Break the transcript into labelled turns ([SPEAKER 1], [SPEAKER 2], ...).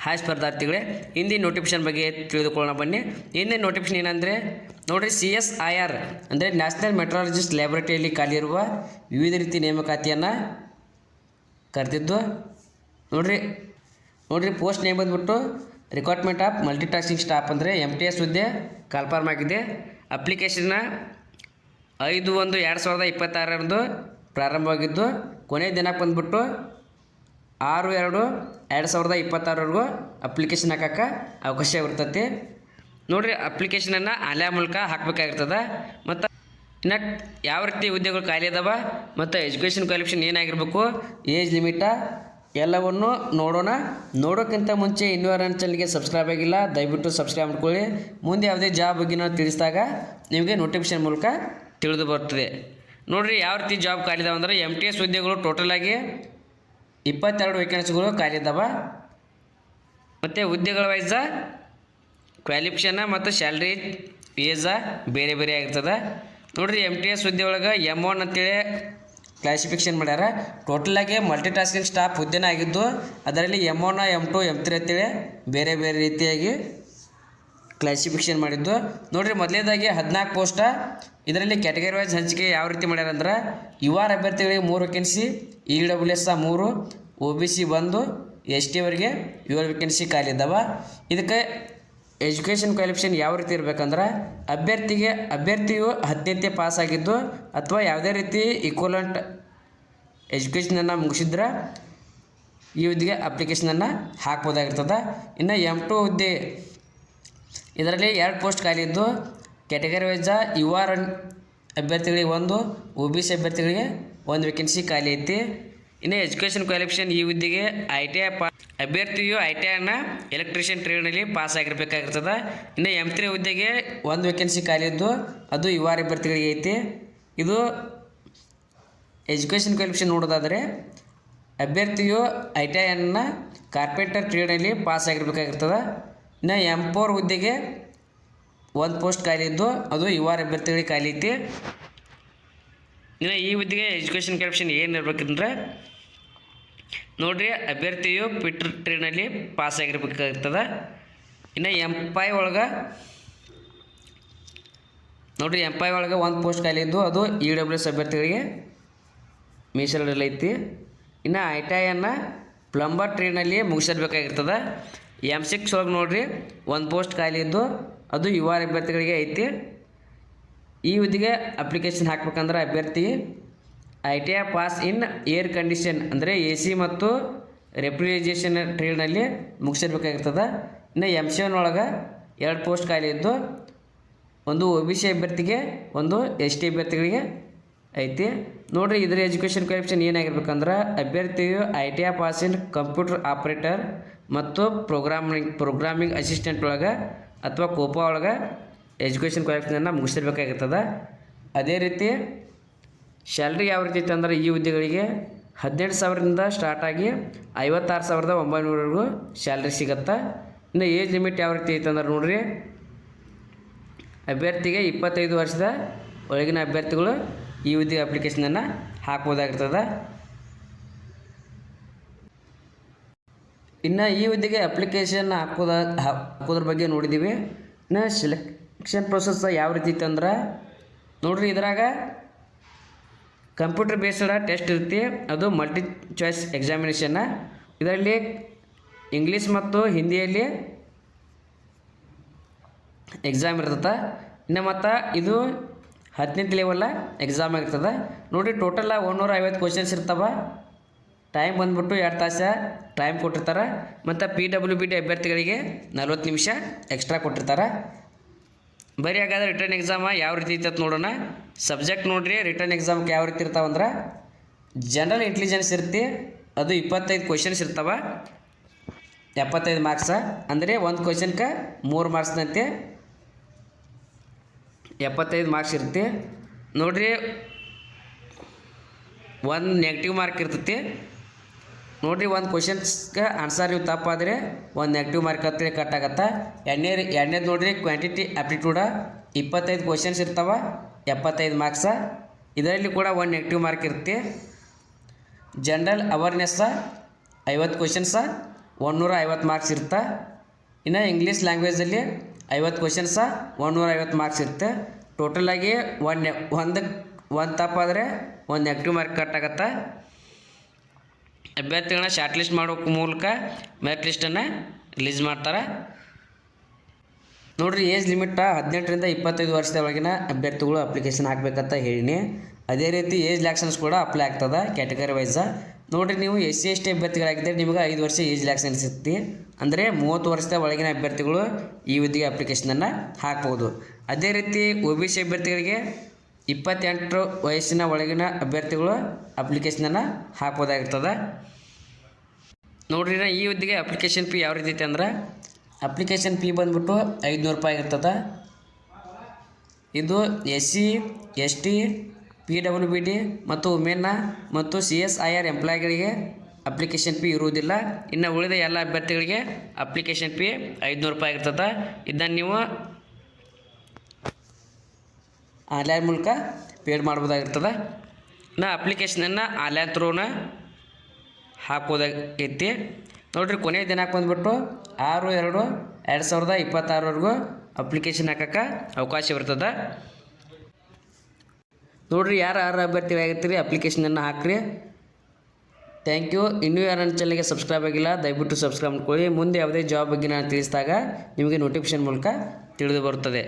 [SPEAKER 1] Hi ಸ್ಪರ್ಧಾರ್ಥಿಗಳೇ, ಹಿಂದಿನ notification ಬಗ್ಗೆ ತಿಳಿದುಕೊಳ್ಳೋಣ ಬನ್ನಿ. ಹಿಂದಿನ ನೋಟಿಫಿಕೇಶನ್ ಏನಂದರೆ ನೋಡಿರಿ, CSIR ಅಂದರೆ ನ್ಯಾಷನಲ್ ಮೆಟ್ರಾಲಜಿಸ್ಟ್ ಲ್ಯಾಬೊರೇಟರಿಯಲ್ಲಿ ಖಾಲಿ ಇರುವ ವಿವಿಧ ರೀತಿ ನೇಮಕಾತಿಯನ್ನು ಕರೆದಿದ್ದು. ನೋಡಿರಿ ಪೋಸ್ಟ್ ನೇಮ್ ಬಂದುಬಿಟ್ಟು ರಿಕ್ರೂಟ್ಮೆಂಟ್ ಆಫ್ ಮಲ್ಟಿಟಾಸ್ಕಿಂಗ್ ಸ್ಟಾಫ್ ಅಂದರೆ MTS ಹುದ್ದೆ ಕಾಲ್ಫಾರ್ಮ್ ಆಗಿದೆ. ಅಪ್ಲಿಕೇಶನ್ನ 5/1/2026 ಪ್ರಾರಂಭವಾಗಿದ್ದು ಕೊನೆಯ ದಿನಕ್ಕೆ ಬಂದುಬಿಟ್ಟು 6/2/2026 ಅಪ್ಲಿಕೇಶನ್ ಹಾಕಕ್ಕೆ ಅವಕಾಶ ಇರ್ತೈತಿ. ನೋಡಿರಿ, ಅಪ್ಲಿಕೇಶನನ್ನು ಆನ್ಲೈನ್ ಮೂಲಕ ಹಾಕಬೇಕಾಗಿರ್ತದೆ. ಮತ್ತು ಇನ್ನು ಯಾವ ರೀತಿ ಹುದ್ದೆಗಳು ಖಾಲಿ ಅದಾವ ಮತ್ತು ಎಜುಕೇಷನ್ ಕ್ವಾಲಿಫಿಕೇಷನ್ ಏನಾಗಿರಬೇಕು, ಏಜ್ ಲಿಮಿಟ ಎಲ್ಲವನ್ನು ನೋಡೋಕ್ಕಿಂತ ಮುಂಚೆ ಇನ್ನೂ ನನ್ನ ಚಾನಲ್ಗೆ ಸಬ್ಸ್ಕ್ರೈಬ್ ಆಗಿಲ್ಲ, ದಯವಿಟ್ಟು ಸಬ್ಸ್ಕ್ರೈಬ್ ಮಾಡ್ಕೊಳ್ಳಿ. ಮುಂದೆ ಯಾವುದೇ ಜಾಬ್ ಬಗ್ಗೆ ನಾವು ತಿಳಿಸಿದಾಗ ನಿಮಗೆ ನೋಟಿಫಿಕೇಶನ್ ಮೂಲಕ ತಿಳಿದು ಬರ್ತದೆ. ನೋಡಿರಿ, ಯಾವ ರೀತಿ ಜಾಬ್ ಖಾಲಿ ಇದಾವೆ ಅಂದರೆ MTS ಹುದ್ದೆಗಳು ಟೋಟಲಾಗಿ 22 ವೇಕೆನ್ಸಿಗಳು ಖಾಲಿ ಇದ್ದಾವೆ. ಮತ್ತು ಹುದ್ದೆಗಳ ವೈಸ ಕ್ವಾಲಿಫಿಕೇಷನ್ ಮತ್ತು ಸ್ಯಾಲ್ರಿ ಏಜ ಬೇರೆ ಬೇರೆ ಆಗಿರ್ತದೆ. ನೋಡಿರಿ, MTS ಹುದ್ದೆ ಒಳಗೆ M1 ಅಂತೇಳಿ ಕ್ಲಾಸಿಫಿಕೇಷನ್ ಮಾಡ್ಯಾರ. ಟೋಟಲಾಗಿ ಮಲ್ಟಿಟಾಸ್ಕಿಂಗ್ ಸ್ಟಾಫ್ ಹುದ್ದೆನೇ ಆಗಿದ್ದು ಅದರಲ್ಲಿ M1, M2, M3 ಅಂತೇಳಿ ಬೇರೆ ಬೇರೆ ರೀತಿಯಾಗಿ ಕ್ಲಾಸಿಫಿಕೇಷನ್ ಮಾಡಿದ್ದು. ನೋಡಿರಿ, ಮೊದಲನೇದಾಗಿ 14 ಪೋಸ್ಟ. ಇದರಲ್ಲಿ ಕ್ಯಾಟಗರಿ ವೈಸ್ ಹಂಚಿಕೆ ಯಾವ ರೀತಿ ಮಾಡ್ಯಾರ ಅಂದ್ರೆ UR ಅಭ್ಯರ್ಥಿಗಳಿಗೆ 3 ವೇಕೆನ್ಸಿ, EWS 3, OBC 1, ST ಅವರಿಗೆ 7 ವೇಕೆನ್ಸಿ ಖಾಲಿ ಇದ್ದಾವೆ. ಇದಕ್ಕೆ ಎಜುಕೇಷನ್ ಕ್ವಾಲಿಫಿಕೇಷನ್ ಯಾವ ರೀತಿ ಇರಬೇಕಂದ್ರೆ ಅಭ್ಯರ್ಥಿಯು 10ನೇ ಪಾಸ್ ಆಗಿದ್ದು ಅಥವಾ ಯಾವುದೇ ರೀತಿ ಈಕ್ವಲೆಂಟ್ ಎಜುಕೇಷನನ್ನು ಮುಗಿಸಿದ್ರೆ ಈ ಹುದ್ದೆಗೆ ಅಪ್ಲಿಕೇಶನನ್ನು ಹಾಕ್ಬೋದಾಗಿರ್ತದೆ. ಇನ್ನು M2 ಹುದ್ದೆ, ಇದರಲ್ಲಿ 2 ಪೋಸ್ಟ್ ಖಾಲಿ ಇದ್ದು ಕ್ಯಾಟಗರಿ ವೈಸ UR ಅಭ್ಯರ್ಥಿಗಳಿಗೆ 1, OBC ಅಭ್ಯರ್ಥಿಗಳಿಗೆ 1 ವೇಕೆನ್ಸಿ ಖಾಲಿ ಐತಿ. ಇನ್ನು ಎಜುಕೇಷನ್ ಕ್ವಾಲಿಫಿಕೇಷನ್ ಈ ಹುದ್ದೆಗೆ ITI ಅಭ್ಯರ್ಥಿಯು ITIನ ಎಲೆಕ್ಟ್ರಿಷಿಯನ್ ಟ್ರೇಡ್ನಲ್ಲಿ ಪಾಸ್ ಆಗಿರಬೇಕಾಗಿರ್ತದೆ. ಇನ್ನು M3 ಹುದ್ದೆಗೆ 1 ವೇಕೆನ್ಸಿ ಖಾಲಿ ಇದ್ದು ಅದು UR ಅಭ್ಯರ್ಥಿಗಳಿಗೆ ಐತಿ. ಇದು ಎಜುಕೇಷನ್ ಕ್ವಾಲಿಫಿಕೇಷನ್ ನೋಡೋದಾದರೆ ಅಭ್ಯರ್ಥಿಯು ITIನ ಕಾರ್ಪೆಂಟರ್ ಟ್ರೇಡ್ನಲ್ಲಿ ಪಾಸ್ ಆಗಿರಬೇಕಾಗಿರ್ತದೆ. ಇನ್ನು M4 ಹುದ್ದೆಗೆ 1 ಪೋಸ್ಟ್ ಖಾಲಿ ಇದ್ದು ಅದು UR ಅಭ್ಯರ್ಥಿಗಳಿಗೆ ಖಾಲಿ ಐತಿ. ಇನ್ನು ಈ ಹುದ್ದೆಗೆ ಎಜುಕೇಷನ್ ಕ್ವಾಲಿಫಿಕೇಷನ್ ಏನು ಇರಬೇಕಂದ್ರೆ ನೋಡಿರಿ, ಅಭ್ಯರ್ಥಿಯು ಪಿಟರ್ ಟ್ರೇಡ್ನಲ್ಲಿ ಪಾಸ್ ಆಗಿರಬೇಕಾಗಿರ್ತದೆ. ಇನ್ನು M5 ಒಳಗೆ ನೋಡಿರಿ, M5 ಒಳಗೆ 1 ಪೋಸ್ಟ್ ಖಾಲಿ ಇದ್ದು ಅದು EWS ಅಭ್ಯರ್ಥಿಗಳಿಗೆ ಮೀಸಲಿಡಲೈತಿ. ಇನ್ನು ITIಯನ್ನು ಪ್ಲಂಬರ್ ಟ್ರೇಡ್ನಲ್ಲಿ ಮುಗಿಸಿರ್ಬೇಕಾಗಿರ್ತದೆ. M6 ಒಳಗೆ ನೋಡಿರಿ 1 ಪೋಸ್ಟ್ ಖಾಲಿ ಇದ್ದು ಅದು UR ಅಭ್ಯರ್ಥಿಗಳಿಗೆ ಐತಿ. ಈ ಹುದ್ದೆಗೆ ಅಪ್ಲಿಕೇಶನ್ ಹಾಕ್ಬೇಕಂದ್ರೆ ಅಭ್ಯರ್ಥಿ ITI pass in air condition ಅಂದರೆ AC ಮತ್ತು ರೆಫ್ರಿಜರೇಷನ್ ಟ್ರೇಡ್ನಲ್ಲಿ ಮುಗಿಸಿರ್ಬೇಕಾಗಿರ್ತದೆ. ಇನ್ನು M7 ಒಳಗೆ 2 ಪೋಸ್ಟ್ ಖಾಲಿ ಇದ್ದು ಒಂದು OBC ಅಭ್ಯರ್ಥಿಗೆ, ಒಂದು ST ಅಭ್ಯರ್ಥಿಗಳಿಗೆ ಐತಿ. ನೋಡಿರಿ, ಇದರ ಎಜುಕೇಷನ್ ಕ್ವಾಲಿಫಿಕೇಷನ್ ಏನಾಗಿರ್ಬೇಕಂದ್ರೆ ಅಭ್ಯರ್ಥಿಯು ITI pass in computer operator ಮತ್ತು ಪ್ರೋಗ್ರಾಮಿಂಗ್ ಅಸಿಸ್ಟೆಂಟ್ ಒಳಗೆ ಅಥವಾ ಕೋಪಾ ಒಳಗೆ ಎಜುಕೇಷನ್ ಕ್ವಾಲಿಫಿಕೇಷನನ್ನು ಮುಗಿಸಿರ್ಬೇಕಾಗಿರ್ತದೆ. ಅದೇ ರೀತಿ ಸ್ಯಾಲ್ರಿ ಯಾವ ರೀತಿ ಇತ್ತು ಅಂದರೆ ಈ ಹುದ್ದೆಗಳಿಗೆ 18,000ರಿಂದ ಸ್ಟಾರ್ಟ್ ಆಗಿ 56,900ವರೆಗೂ ಸ್ಯಾಲ್ರಿ ಸಿಗುತ್ತೆ. ಇನ್ನು ಏಜ್ ಲಿಮಿಟ್ ಯಾವ ರೀತಿ ಐತೆ ಅಂದ್ರೆ ನೋಡಿರಿ, ಅಭ್ಯರ್ಥಿಗೆ 25 ವರ್ಷದ ಒಳಗಿನ ಅಭ್ಯರ್ಥಿಗಳು ಈ ಹುದ್ದೆಗೆ ಅಪ್ಲಿಕೇಶನನ್ನು ಹಾಕ್ಬೋದಾಗಿರ್ತದೆ. ಇನ್ನು ಈ ಹುದ್ದೆಗೆ ಅಪ್ಲಿಕೇಶನ್ ಹಾಕೋದ್ರ ಬಗ್ಗೆ ನೋಡಿದ್ದೀವಿ. ಇನ್ನು ಸೆಲೆಕ್ಷನ್ ಪ್ರೊಸೆಸ್ ಯಾವ ರೀತಿ ಇತ್ತು ಅಂದ್ರೆ ನೋಡಿರಿ, ಇದ್ರಾಗ ಕಂಪ್ಯೂಟರ್ ಬೇಸ್ಡ್ ಟೆಸ್ಟ್ ಇರುತ್ತೆ, ಅದು ಮಲ್ಟಿ ಚಾಯ್ಸ್ ಎಕ್ಸಾಮಿನೇಷನ್ನ. ಇದರಲ್ಲಿ ಇಂಗ್ಲೀಷ್ ಮತ್ತು ಹಿಂದಿಯಲ್ಲಿ ಎಕ್ಸಾಮ್ ಇರ್ತದೆ. ಇನ್ನು ಮತ್ತು ಇದು 10ನೇ ಲೆವೆಲ್ಲ ಎಕ್ಸಾಮ್ ಆಗಿರ್ತದೆ. ನೋಡಿ, ಟೋಟಲ್ 150 ಕ್ವಶನ್ಸ್ ಇರ್ತವೆ. ಟೈಮ್ ಬಂದುಬಿಟ್ಟು 2 ತಾಸು ಟೈಮ್ ಕೊಟ್ಟಿರ್ತಾರೆ. ಮತ್ತು PWBD ಅಭ್ಯರ್ಥಿಗಳಿಗೆ 40 ನಿಮಿಷ ಎಕ್ಸ್ಟ್ರಾ ಕೊಟ್ಟಿರ್ತಾರೆ. ಬರೀ ಹಾಗಾದ್ರೆ ರಿಟರ್ನ್ ಎಕ್ಸಾಮ ಯಾವ ರೀತಿ ಇರ್ತದೆ ನೋಡೋಣ. ಸಬ್ಜೆಕ್ಟ್ ನೋಡಿರಿ, ರಿಟರ್ನ್ ಎಕ್ಸಾಮ್ಗೆ ಯಾವ ರೀತಿ ಇರ್ತಾವಂದ್ರೆ ಜನರಲ್ ಇಂಟೆಲಿಜೆನ್ಸ್ ಇರ್ತಿ, ಅದು 25 ಕ್ವಶನ್ಸ್ ಇರ್ತಾವೆ, 75 ಮಾರ್ಕ್ಸ. ಅಂದರೆ ಒಂದು ಕ್ವಶನ್ಗೆ 3 ಮಾರ್ಕ್ಸ್ನಂತೆ 75 ಮಾರ್ಕ್ಸ್ ಇರುತ್ತೆ. ನೋಡಿರಿ, 1 ನೆಗೆಟಿವ್ ಮಾರ್ಕ್ ಇರ್ತೈತಿ. ನೋಡಿರಿ, ಒಂದು ಕ್ವಶನ್ಸ್ಗೆ ಆನ್ಸರ್ ನೀವು ತಪ್ಪಾದರೆ 1 ನೆಗೆಟಿವ್ ಮಾರ್ಕ್ ಅಂತೇಳಿ ಕಟ್ ಆಗತ್ತೆ. ಎರಡನೇದು ನೋಡಿರಿ, ಕ್ವಾಂಟಿಟಿ ಆಪ್ಟಿಟ್ಯೂಡ 25 ಕ್ವಶನ್ಸ್ ಇರ್ತಾವೆ, 75 ಮಾರ್ಕ್ಸ. ಇದರಲ್ಲಿ ಕೂಡ 1 ನೆಗೆಟಿವ್ ಮಾರ್ಕ್ ಇರುತ್ತೆ. ಜನರಲ್ ಅವೇರ್ನೆಸ್ಸ 50 ಕ್ವಶನ್ಸ, 150 ಮಾರ್ಕ್ಸ್ ಇರುತ್ತೆ. ಇನ್ನು ಇಂಗ್ಲೀಷ್ ಲ್ಯಾಂಗ್ವೇಜಲ್ಲಿ 50 ಕ್ವಶನ್ಸ 150 ಮಾರ್ಕ್ಸ್ ಇರುತ್ತೆ. ಟೋಟಲಾಗಿ ಒಂದು ತಪ್ಪಾದರೆ ಒಂದು ನೆಗೆಟಿವ್ ಮಾರ್ಕ್ ಕಟ್ ಆಗುತ್ತೆ. ಅಭ್ಯರ್ಥಿಗಳನ್ನ ಶಾರ್ಟ್ ಲಿಸ್ಟ್ ಮಾಡೋ ಮೂಲಕ ಮೆರಿಟ್ ಲಿಸ್ಟನ್ನು ರಿಲೀಸ್ ಮಾಡ್ತಾರೆ. ನೋಡಿರಿ, ಏಜ್ ಲಿಮಿಟ್ 18ರಿಂದ 25 ವರ್ಷದ ಒಳಗಿನ ಅಭ್ಯರ್ಥಿಗಳು ಅಪ್ಲಿಕೇಶನ್ ಹಾಕಬೇಕಂತ ಹೇಳಿನಿ. ಅದೇ ರೀತಿ ಏಜ್ ರಿಲ್ಯಾಕ್ಸನ್ಸ್ ಕೂಡ ಅಪ್ಲೈ ಆಗ್ತದೆ ಕ್ಯಾಟಗರಿ ವೈಸ. ನೋಡಿರಿ, ನೀವು SC ST ಅಭ್ಯರ್ಥಿಗಳಾಗಿದ್ದರೆ ನಿಮಗೆ 5 ವರ್ಷ ಏಜ್ ರಿಲ್ಯಾಕ್ಸನ್ಸ್ ಇರ್ತಿ. ಅಂದರೆ 30 ವರ್ಷದ ಒಳಗಿನ ಅಭ್ಯರ್ಥಿಗಳು ಈ ಹುದ್ದೆಗೆ ಅಪ್ಲಿಕೇಶನನ್ನು ಹಾಕ್ಬೋದು. ಅದೇ ರೀತಿ OBC ಅಭ್ಯರ್ಥಿಗಳಿಗೆ 28 ವಯಸ್ಸಿನ ಒಳಗಿನ ಅಭ್ಯರ್ಥಿಗಳು ಅಪ್ಲಿಕೇಶನನ್ನು ಹಾಕ್ಬೋದಾಗಿರ್ತದೆ. ನೋಡ್ರಿ, ಈ ಹುದ್ದೆಗೆ ಅಪ್ಲಿಕೇಶನ್ ಫೀ ಯಾವ ರೀತಿ ಐತೆ ಅಂದ್ರೆ, ಅಪ್ಲಿಕೇಶನ್ ಫೀ ಬಂದ್ಬಿಟ್ಟು 500 ರೂಪಾಯಿ ಇರ್ತದೆ. ಇದು SC ST PWBD ಮತ್ತು ವುಮೆನ್ನ ಮತ್ತು CSIR ಎಂಪ್ಲಾಯಿಗಳಿಗೆ ಅಪ್ಲಿಕೇಶನ್ ಫೀ ಇರುವುದಿಲ್ಲ. ಇನ್ನು ಉಳಿದ ಎಲ್ಲ ಅಭ್ಯರ್ಥಿಗಳಿಗೆ ಅಪ್ಲಿಕೇಶನ್ ಫೀ 500 ರೂಪಾಯಿ ಇರ್ತದೆ. ಇದನ್ನು ನೀವು ಆನ್ಲೈನ್ ಮೂಲಕ ಪೇಡ್ ಮಾಡ್ಬೋದಾಗಿರ್ತದೆ. ಅಪ್ಲಿಕೇಶನನ್ನು ಆನ್ಲೈನ್ ಥ್ರೂನ ಹಾಕ್ಬೋದಾಗೈತಿ. ನೋಡಿರಿ, ಕೊನೆಯ ದಿನಾಂಕ ಬಂದ್ಬಿಟ್ಟು 6/2/2026ವರೆಗೂ ಅಪ್ಲಿಕೇಶನ್ ಹಾಕೋಕ್ಕೆ ಅವಕಾಶ ಇರ್ತದೆ. ನೋಡಿರಿ, ಯಾರು ಅಭ್ಯರ್ಥಿಗಳಾಗಿರ್ತೀರಿ ಅಪ್ಲಿಕೇಶನನ್ನು ಹಾಕ್ರಿ. Thank you. ಇನ್ನೂ ಯಾರು ನನ್ನ ಚಾನಲ್ಗೆ ಸಬ್ಸ್ಕ್ರೈಬ್ ಆಗಿಲ್ಲ, ದಯವಿಟ್ಟು ಸಬ್ಸ್ಕ್ರೈಬ್ ಮಾಡ್ಕೊಳ್ಳಿ. ಮುಂದೆ ಯಾವುದೇ ಜಾಬ್ ಬಗ್ಗೆ ನಾನು ತಿಳಿಸಿದಾಗ ನಿಮಗೆ ನೋಟಿಫಿಕೇಶನ್ ಮೂಲಕ ತಿಳಿದು ಬರುತ್ತದೆ.